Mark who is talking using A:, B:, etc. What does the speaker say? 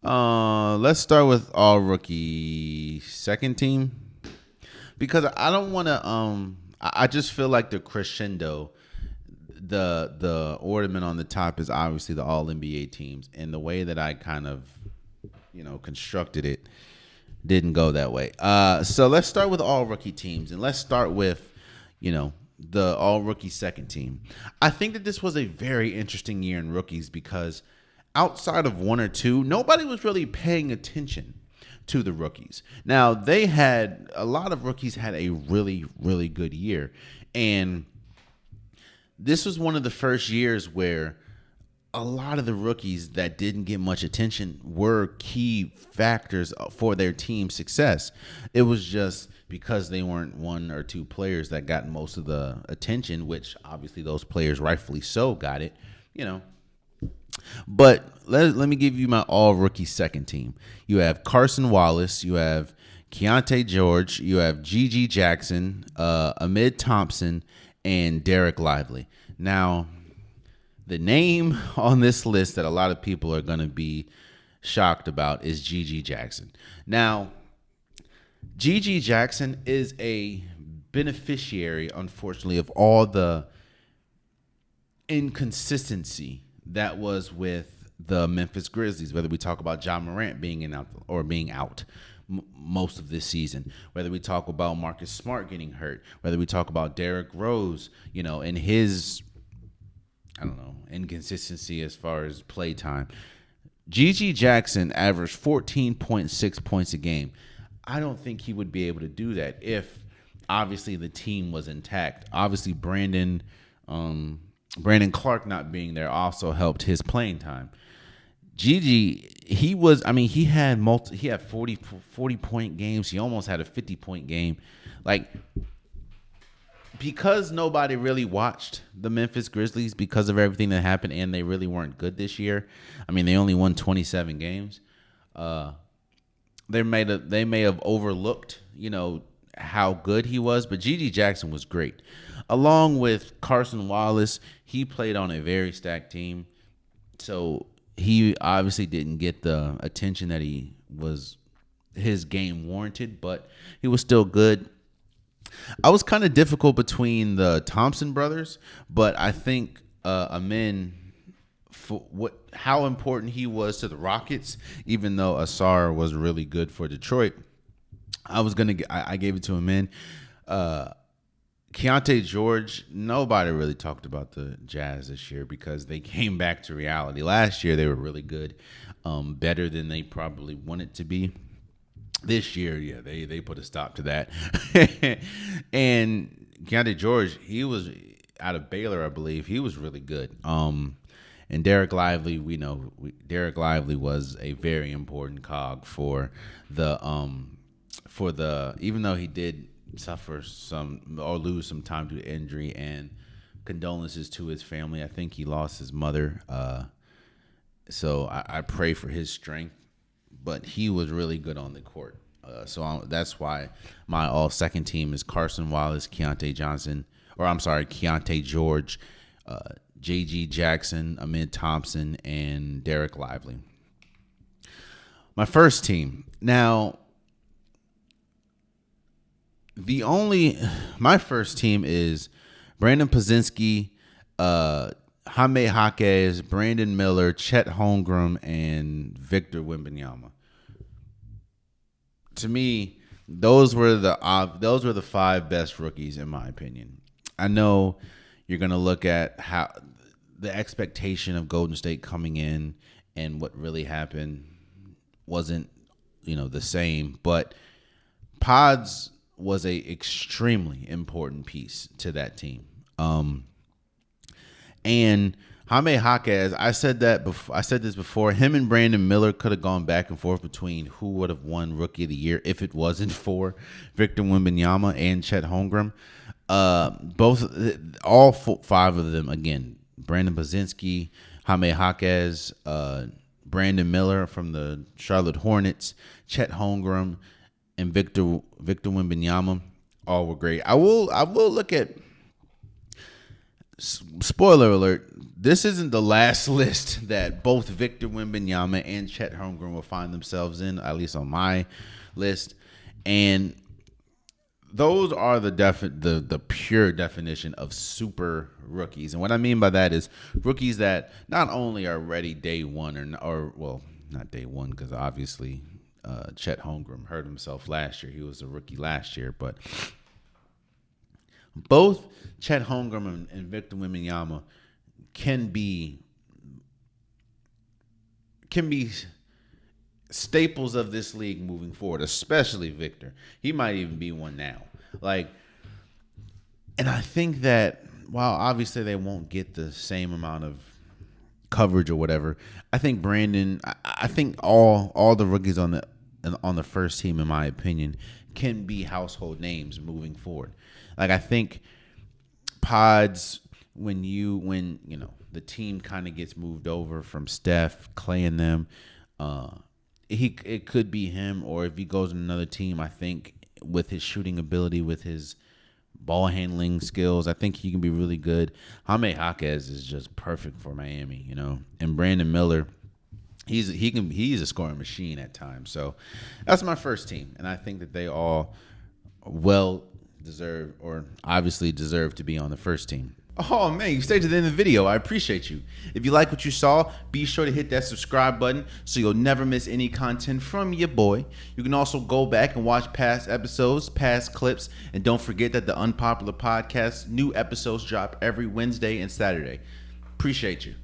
A: Let's start with all rookie second team because I don't want to. I just feel like the crescendo, the ornament on the top is obviously the All NBA teams, and the way that I kind of, constructed it didn't go that way. So let's start with all rookie teams, and let's start with, the all rookie second team. I think that this was a very interesting year in rookies because outside of one or two, nobody was really paying attention to the rookies. Now, a lot of rookies had a really, really good year. And this was one of the first years where a lot of the rookies that didn't get much attention were key factors for their team's success. It was just because they weren't one or two players that got most of the attention, which obviously those players rightfully so got it, But let me give you my all rookie second team. You have Carson Wallace, you have Keontae George, you have G.G. Jackson, Ahmed Thompson, and Derek Lively. Now, the name on this list that a lot of people are going to be shocked about is G.G. Jackson. Now, G.G. Jackson is a beneficiary, unfortunately, of all the inconsistency that was with the Memphis Grizzlies, whether we talk about Ja Morant being out most of this season, whether we talk about Marcus Smart getting hurt, whether we talk about Derrick Rose, and his, inconsistency as far as play time. G.G. Jackson averaged 14.6 points a game. I don't think he would be able to do that if obviously the team was intact. Obviously, Brandon Clark not being there also helped his playing time. Gigi, he had 40 point games. He almost had a 50-point game. Like, because nobody really watched the Memphis Grizzlies because of everything that happened, and they really weren't good this year. They only won 27 games. They may have overlooked, how good he was, but G.G. Jackson was great. Along with Carson Wallace, he played on a very stacked team. So he obviously didn't get the attention that his game warranted, but he was still good. I was kind of difficult between the Thompson brothers, but I think Amen, for how important he was to the Rockets, even though Asar was really good for Detroit, I gave it to Amen. Keontae George, nobody really talked about the Jazz this year because they came back to reality. Last year, they were really good, better than they probably wanted to be. This year, yeah, they put a stop to that. And Keontae George, he was out of Baylor, I believe. He was really good. And Derek Lively, Derek Lively was a very important cog for the even though he did suffer some or lose some time due to injury, and condolences to his family. I think he lost his mother. So I pray for his strength, but he was really good on the court. That's why my all second team is Carson Wallace, Keontae George, J.G. Jackson, Ahmed Thompson, and Derek Lively. My first team. Now, my first team is Brandon Pozinski, Jaime Jaquez, Brandon Miller, Chet Holmgren, and Victor Wembanyama. To me, those were the five best rookies in my opinion. I know you're going to look at how the expectation of Golden State coming in and what really happened wasn't, the same, but Pods was a extremely important piece to that team. And Jaime Jaquez, I said this before. Him and Brandon Miller could have gone back and forth between who would have won Rookie of the Year if it wasn't for Victor Wembanyama and Chet Holmgren. All five of them, again, Brandon Pozinski, Jaime Jaquez, Brandon Miller from the Charlotte Hornets, Chet Holmgren, and Victor Wembanyama, all were great. I will look at Spoiler alert, this isn't the last list that both Victor Wembanyama and Chet Holmgren will find themselves in, at least on my list. And those are the pure definition of super rookies. And what I mean by that is rookies that not only are ready day one or well, not day one, because obviously Chet Holmgren hurt himself last year. He was a rookie last year, but both Chet Holmgren and Victor Wembanyama can be staples of this league moving forward, especially Victor. He might even be one now. And I think that while obviously they won't get the same amount of coverage or whatever, I think Brandon, I think all the rookies on the first team, in my opinion, can be household names moving forward. I think Pods, when the team kind of gets moved over from Steph, Clay, and them, it could be him, or if he goes to another team, I think with his shooting ability, with his ball handling skills, I think he can be really good. Jaime Jaquez is just perfect for Miami, and Brandon Miller, he's a scoring machine at times. So that's my first team, and I think that they all obviously deserve to be on the first team. Oh man, you stayed to the end of the video. I appreciate you. If you like what you saw, be sure to hit that subscribe button so you'll never miss any content from your boy. You can also go back and watch past episodes, past clips, and don't forget that the Unpopular Podcast, new episodes drop every Wednesday and Saturday. Appreciate you.